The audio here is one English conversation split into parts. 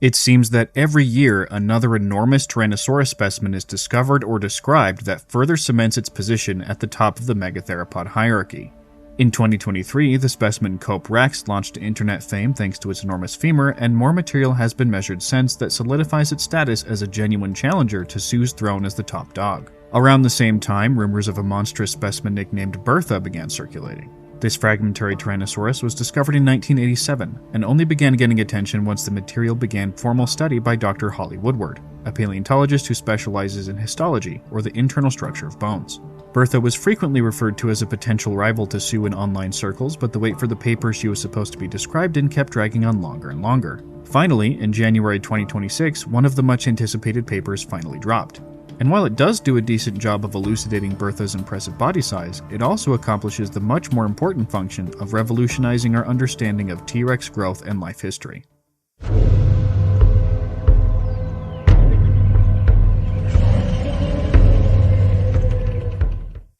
It seems that every year another enormous Tyrannosaurus specimen is discovered or described that further cements its position at the top of the megatheropod hierarchy. In 2023, the specimen Cope Rex launched to internet fame thanks to its enormous femur, and more material has been measured since that solidifies its status as a genuine challenger to Sue's throne as the top dog. Around the same time, rumors of a monstrous specimen nicknamed Bertha began circulating. This fragmentary Tyrannosaurus was discovered in 1987, and only began getting attention once the material began formal study by Dr. Holly Woodward, a paleontologist who specializes in histology, or the internal structure of bones. Bertha was frequently referred to as a potential rival to Sue in online circles, but the wait for the paper she was supposed to be described in kept dragging on longer and longer. Finally, in January 2026, one of the much-anticipated papers finally dropped. And while it does do a decent job of elucidating Bertha's impressive body size, it also accomplishes the much more important function of revolutionizing our understanding of T-Rex growth and life history.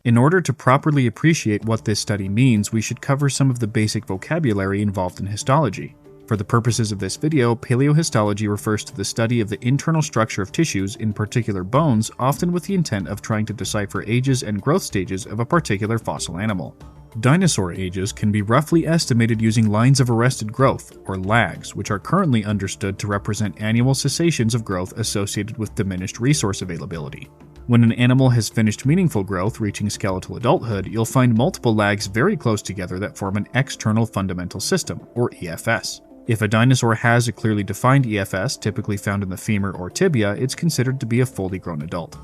In order to properly appreciate what this study means, we should cover some of the basic vocabulary involved in histology. For the purposes of this video, paleohistology refers to the study of the internal structure of tissues, in particular bones, often with the intent of trying to decipher ages and growth stages of a particular fossil animal. Dinosaur ages can be roughly estimated using lines of arrested growth, or lags, which are currently understood to represent annual cessations of growth associated with diminished resource availability. When an animal has finished meaningful growth, reaching skeletal adulthood, you'll find multiple lags very close together that form an external fundamental system, or EFS. If a dinosaur has a clearly defined EFS, typically found in the femur or tibia, it's considered to be a fully grown adult.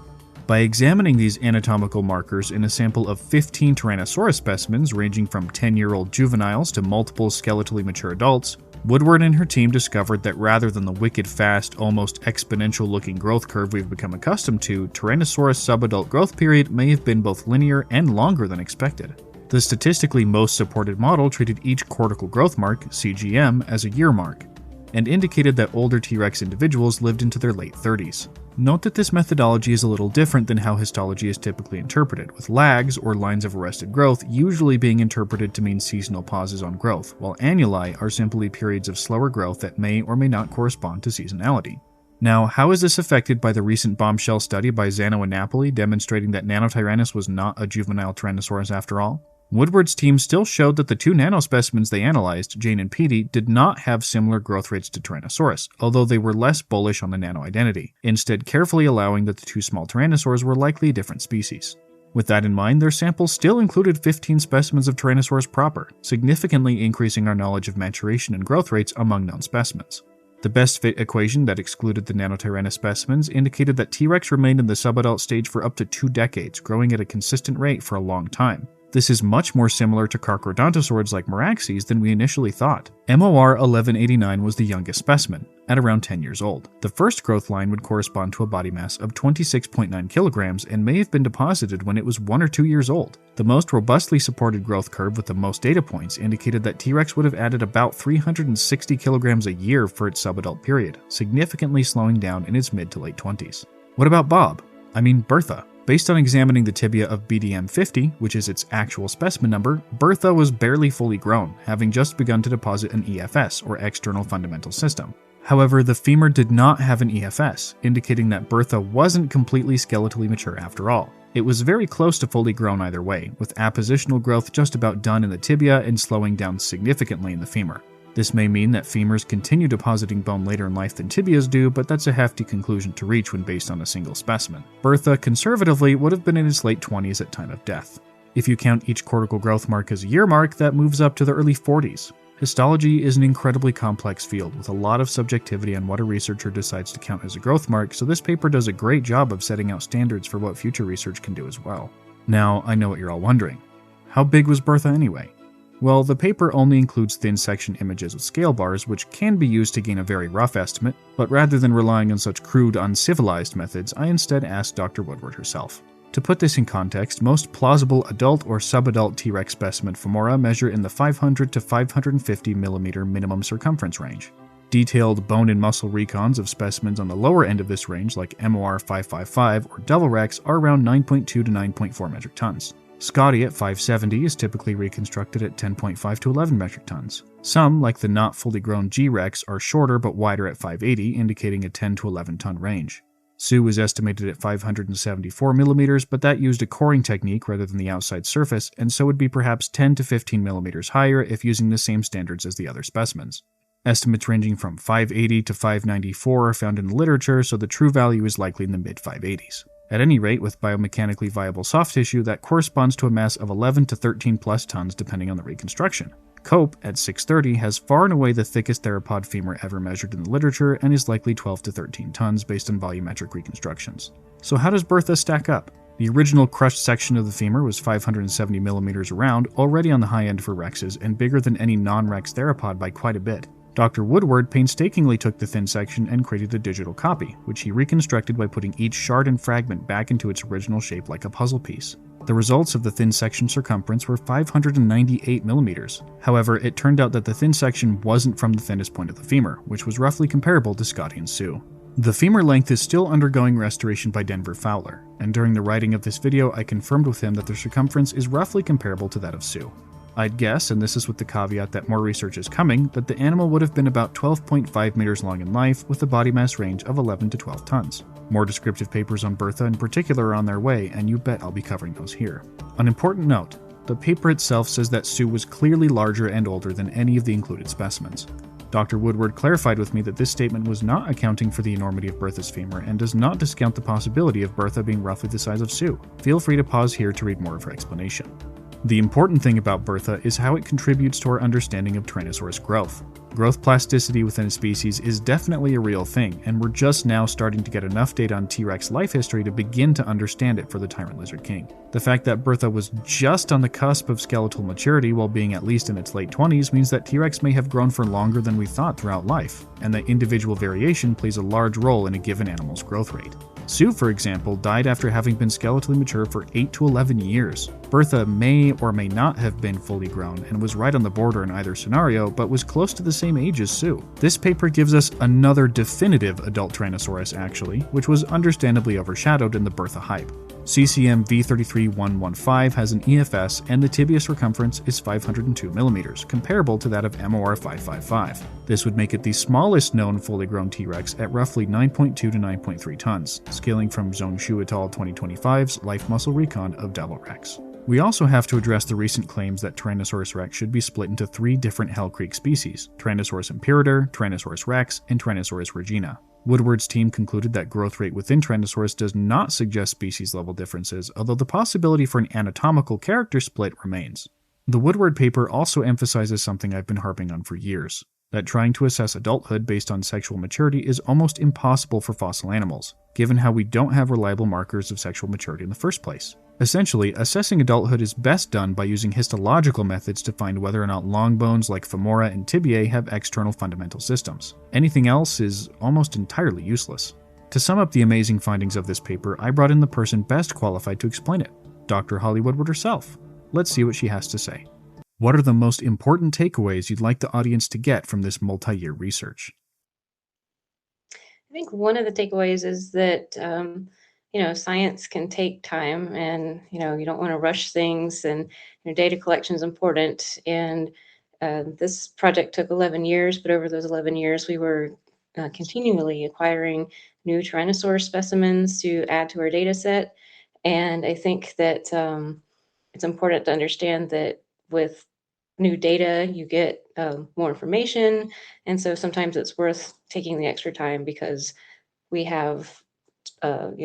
By examining these anatomical markers in a sample of 15 Tyrannosaurus specimens ranging from 10-year-old juveniles to multiple skeletally mature adults, Woodward and her team discovered that rather than the wicked fast, almost exponential-looking growth curve we've become accustomed to, Tyrannosaurus subadult growth period may have been both linear and longer than expected. The statistically most supported model treated each cortical growth mark, CGM, as a year mark, and indicated that older T-Rex individuals lived into their late 30s. Note that this methodology is a little different than how histology is typically interpreted, with lags, or lines of arrested growth, usually being interpreted to mean seasonal pauses on growth, while annuli are simply periods of slower growth that may or may not correspond to seasonality. Now, how is this affected by the recent bombshell study by Zano and Napoli demonstrating that Nanotyrannus was not a juvenile Tyrannosaurus after all? Woodward's team still showed that the two nanospecimens they analyzed, Jane and Petey, did not have similar growth rates to Tyrannosaurus, although they were less bullish on the nano-identity, instead carefully allowing that the two small tyrannosaurs were likely different species. With that in mind, their samples still included 15 specimens of Tyrannosaurus proper, significantly increasing our knowledge of maturation and growth rates among known specimens. The best fit equation that excluded the Nanotyrannus specimens indicated that T-Rex remained in the subadult stage for up to 2 decades, growing at a consistent rate for a long time. This is much more similar to carcharodontosaurs like Meraxes than we initially thought. MOR 1189 was the youngest specimen, at around 10 years old. The first growth line would correspond to a body mass of 26.9 kilograms and may have been deposited when it was 1 or 2 years old. The most robustly supported growth curve with the most data points indicated that T-Rex would have added about 360 kilograms a year for its subadult period, significantly slowing down in its mid to late 20s. What about Bertha? Based on examining the tibia of BDM50, which is its actual specimen number, Bertha was barely fully grown, having just begun to deposit an EFS, or external fundamental system. However, the femur did not have an EFS, indicating that Bertha wasn't completely skeletally mature after all. It was very close to fully grown either way, with appositional growth just about done in the tibia and slowing down significantly in the femur. This may mean that femurs continue depositing bone later in life than tibias do, but that's a hefty conclusion to reach when based on a single specimen. Bertha, conservatively, would have been in its late 20s at time of death. If you count each cortical growth mark as a year mark, that moves up to the early 40s. Histology is an incredibly complex field with a lot of subjectivity on what a researcher decides to count as a growth mark, so this paper does a great job of setting out standards for what future research can do as well. Now, I know what you're all wondering. How big was Bertha anyway? Well, the paper only includes thin section images with scale bars, which can be used to gain a very rough estimate, but rather than relying on such crude, uncivilized methods, I instead asked Dr. Woodward herself. To put this in context, most plausible adult or subadult T-Rex specimen femora measure in the 500 to 550 mm minimum circumference range. Detailed bone and muscle recons of specimens on the lower end of this range, like MOR 555 or Devil Rex, are around 9.2 to 9.4 metric tons. Scotty at 570 is typically reconstructed at 10.5 to 11 metric tons. Some, like the not fully grown G-Rex, are shorter but wider at 580, indicating a 10 to 11 ton range. Sue is estimated at 574 millimeters, but that used a coring technique rather than the outside surface, and so would be perhaps 10 to 15 millimeters higher if using the same standards as the other specimens. Estimates ranging from 580 to 594 are found in the literature, so the true value is likely in the mid-580s. At any rate, with biomechanically viable soft tissue, that corresponds to a mass of 11 to 13 plus tons depending on the reconstruction. Cope, at 630, has far and away the thickest theropod femur ever measured in the literature and is likely 12 to 13 tons based on volumetric reconstructions. So how does Bertha stack up? The original crushed section of the femur was 570 millimeters around, already on the high end for Rexes and bigger than any non-Rex theropod by quite a bit. Dr. Woodward painstakingly took the thin section and created a digital copy, which he reconstructed by putting each shard and fragment back into its original shape like a puzzle piece. The results of the thin section circumference were 598 millimeters. However, it turned out that the thin section wasn't from the thinnest point of the femur, which was roughly comparable to Scotty and Sue. The femur length is still undergoing restoration by Denver Fowler, and during the writing of this video I confirmed with him that the circumference is roughly comparable to that of Sue. I'd guess, and this is with the caveat that more research is coming, that the animal would have been about 12.5 meters long in life with a body mass range of 11 to 12 tons. More descriptive papers on Bertha in particular are on their way, and you bet I'll be covering those here. An important note, the paper itself says that Sue was clearly larger and older than any of the included specimens. Dr. Woodward clarified with me that this statement was not accounting for the enormity of Bertha's femur and does not discount the possibility of Bertha being roughly the size of Sue. Feel free to pause here to read more of her explanation. The important thing about Bertha is how it contributes to our understanding of Tyrannosaurus growth. Growth plasticity within a species is definitely a real thing, and we're just now starting to get enough data on T-Rex life history to begin to understand it for the tyrant lizard king. The fact that Bertha was just on the cusp of skeletal maturity while being at least in its late 20s means that T-Rex may have grown for longer than we thought throughout life, and that individual variation plays a large role in a given animal's growth rate. Sue, for example, died after having been skeletally mature for 8 to 11 years. Bertha may or may not have been fully grown and was right on the border in either scenario, but was close to the same age as Sue. This paper gives us another definitive adult Tyrannosaurus actually, which was understandably overshadowed in the Bertha hype. CCM V33115 has an EFS and the tibia circumference is 502 millimeters, comparable to that of MOR 555. This would make it the smallest known fully grown T-Rex at roughly 9.2 to 9.3 tons, scaling from Zhongshu et al. 2025's Life Muscle Recon of Devil Rex. We also have to address the recent claims that Tyrannosaurus rex should be split into 3 different Hell Creek species: Tyrannosaurus imperator, Tyrannosaurus rex, and Tyrannosaurus regina. Woodward's team concluded that growth rate within Tyrannosaurus does not suggest species-level differences, although the possibility for an anatomical character split remains. The Woodward paper also emphasizes something I've been harping on for years, that trying to assess adulthood based on sexual maturity is almost impossible for fossil animals, given how we don't have reliable markers of sexual maturity in the first place. Essentially, assessing adulthood is best done by using histological methods to find whether or not long bones like femora and tibiae have external fundamental systems. Anything else is almost entirely useless. To sum up the amazing findings of this paper, I brought in the person best qualified to explain it, Dr. Holly Woodward herself. Let's see what she has to say. What are the most important takeaways you'd like the audience to get from this multi-year research? I think one of the takeaways is that, science can take time and, you don't want to rush things, and data collection is important. And this project took 11 years, but over those 11 years, we were continually acquiring new Tyrannosaurus specimens to add to our data set. And I think that it's important to understand that with new data, you get more information. And so sometimes it's worth taking the extra time because we have, over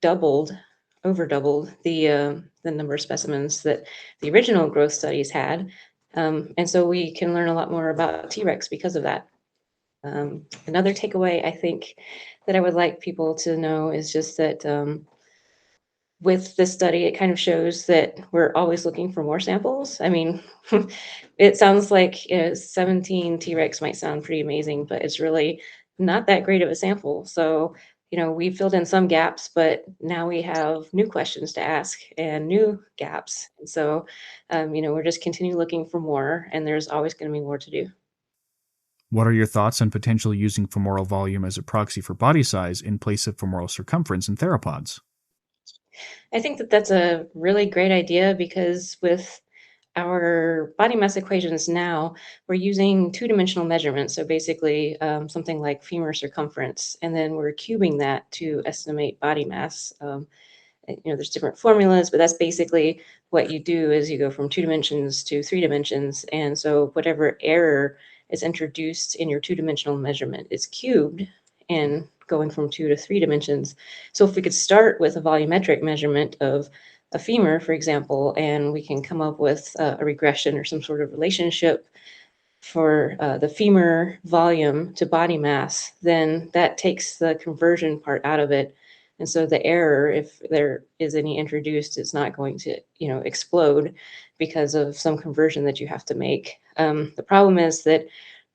doubled the number of specimens that the original growth studies had. And so we can learn a lot more about T-Rex because of that. Another takeaway I think that I would like people to know is just that with this study, it kind of shows that we're always looking for more samples. I mean, it sounds like 17 T-Rex might sound pretty amazing, but it's really not that great of a sample. So, we filled in some gaps, but now we have new questions to ask and new gaps. And so, we're just continue looking for more, and there's always going to be more to do. What are your thoughts on potentially using femoral volume as a proxy for body size in place of femoral circumference in theropods? I think that that's a really great idea because with our body mass equations now, we're using two-dimensional measurements. So basically, something like femur circumference, and then we're cubing that to estimate body mass. There's different formulas, but that's basically what you do is you go from 2 dimensions to 3 dimensions. And so whatever error is introduced in your two-dimensional measurement is cubed and going from 2 to 3 dimensions. So if we could start with a volumetric measurement of a femur, for example, and we can come up with a regression or some sort of relationship for the femur volume to body mass, then that takes the conversion part out of it. And so the error, if there is any introduced, is not going to, explode because of some conversion that you have to make. The problem is that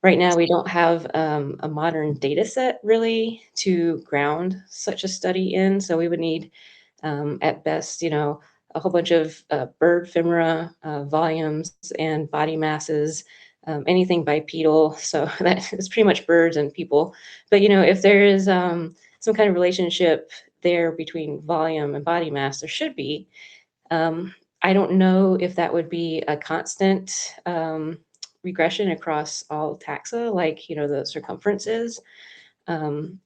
right now we don't have a modern data set really to ground such a study in. So we would need, at best, a whole bunch of bird femora volumes and body masses, anything bipedal. So that is pretty much birds and people. But if there is some kind of relationship there between volume and body mass, there should be. I don't know if that would be a constant regression across all taxa, like the circumference is,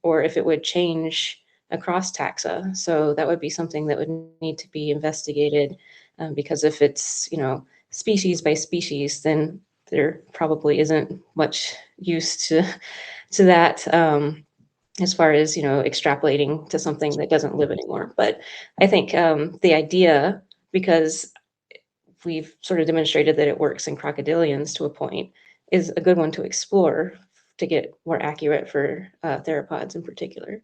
or if it would change across taxa. So that would be something that would need to be investigated, because if it's species by species, then there probably isn't much use to that, as far as extrapolating to something that doesn't live anymore. But I think the idea, because we've sort of demonstrated that it works in crocodilians to a point, is a good one to explore to get more accurate for theropods in particular.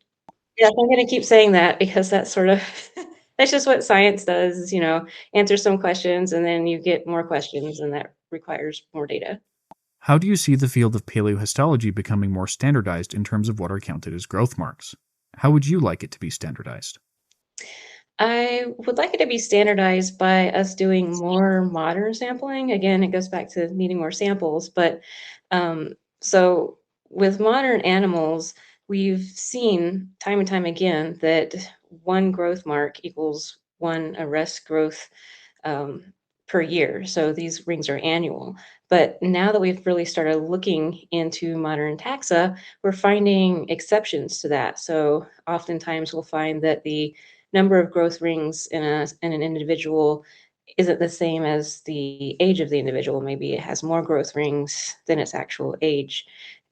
Yes, I'm gonna keep saying that because that's sort of that's just what science does, answer some questions and then you get more questions and that requires more data. How do you see the field of paleohistology becoming more standardized in terms of what are counted as growth marks? How would you like it to be standardized? I would like it to be standardized by us doing more modern sampling. Again, it goes back to needing more samples, but so with modern animals, we've seen time and time again that one growth mark equals one arrest growth um, per year. So these rings are annual. But now that we've really started looking into modern taxa, we're finding exceptions to that. So oftentimes we'll find that the number of growth rings in an individual isn't the same as the age of the individual. Maybe it has more growth rings than its actual age.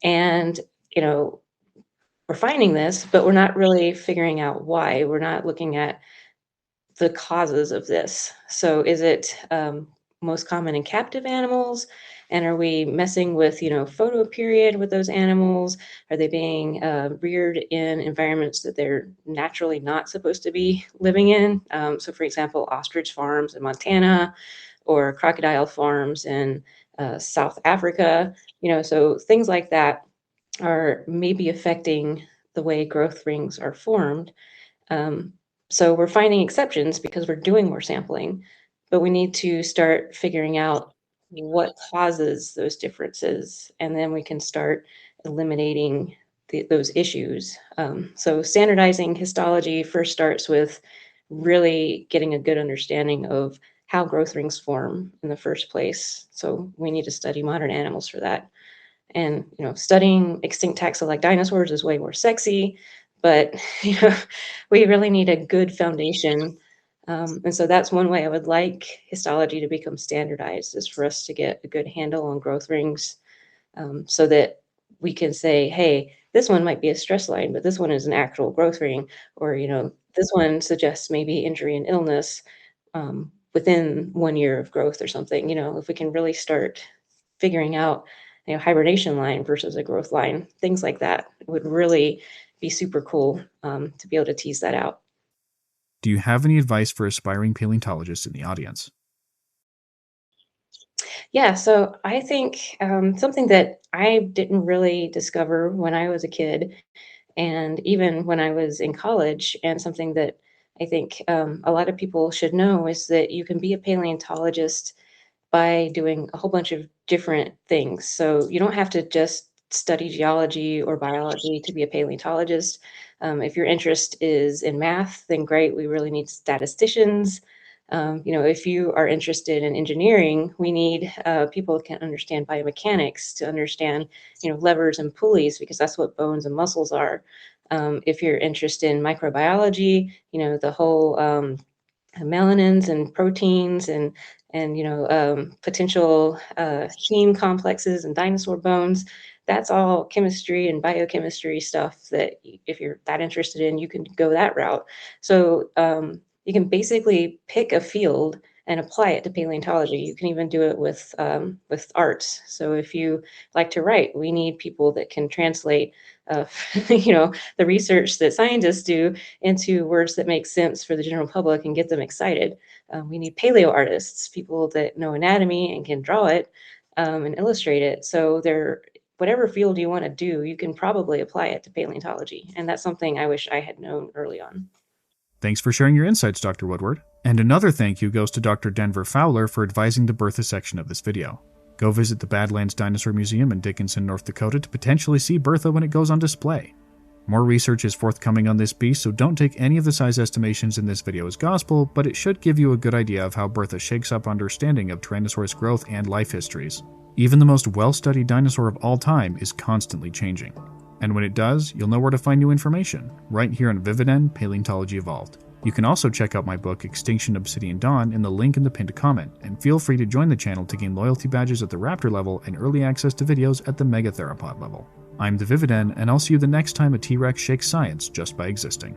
And, you know, we're finding this, but we're not really figuring out why. We're not looking at the causes of this. So is it most common in captive animals? And are we messing with, photoperiod with those animals? Are they being reared in environments that they're naturally not supposed to be living in? So, for example, ostrich farms in Montana or crocodile farms in South Africa, so things like that are maybe affecting the way growth rings are formed. Um, so we're finding exceptions because we're doing more sampling, but we need to start figuring out what causes those differences, and then we can start eliminating those issues. So standardizing histology first starts with really getting a good understanding of how growth rings form in the first place. So we need to study modern animals for that. And, studying extinct taxa like dinosaurs is way more sexy, but, we really need a good foundation. And so that's one way I would like histology to become standardized is for us to get a good handle on growth rings, so that we can say, hey, this one might be a stress line, but this one is an actual growth ring, or, this one suggests maybe injury and illness within 1 year of growth or something. If we can really start figuring out, hibernation line versus a growth line, things like that would really be super cool to be able to tease that out. Do you have any advice for aspiring paleontologists in the audience? Yeah, so I think something that I didn't really discover when I was a kid, and even when I was in college, and something that I think a lot of people should know is that you can be a paleontologist by doing a whole bunch of different things. So you don't have to just study geology or biology to be a paleontologist. If your interest is in math, then great, we really need statisticians. If you are interested in engineering, we need people who can understand biomechanics to understand, levers and pulleys, because that's what bones and muscles are. If you're interested in microbiology, the whole melanins and proteins and potential heme complexes and dinosaur bones. That's all chemistry and biochemistry stuff that if you're that interested in, you can go that route. So you can basically pick a field and apply it to paleontology. You can even do it with arts. So if you like to write, we need people that can translate, the research that scientists do into words that make sense for the general public and get them excited. We need paleo artists, people that know anatomy and can draw it and illustrate it. So whatever field you want to do, you can probably apply it to paleontology. And that's something I wish I had known early on. Thanks for sharing your insights, Dr. Woodward. And another thank you goes to Dr. Denver Fowler for advising the Bertha section of this video. Go visit the Badlands Dinosaur Museum in Dickinson, North Dakota to potentially see Bertha when it goes on display. More research is forthcoming on this beast, so don't take any of the size estimations in this video as gospel, but it should give you a good idea of how Bertha shakes up understanding of Tyrannosaurus growth and life histories. Even the most well-studied dinosaur of all time is constantly changing. And when it does, you'll know where to find new information, right here on Vividen Paleontology Evolved. You can also check out my book Extinction Obsidian Dawn in the link in the pinned comment, and feel free to join the channel to gain loyalty badges at the Raptor level and early access to videos at the Megatheropod level. I'm the Vividen, and I'll see you the next time a T-Rex shakes science just by existing.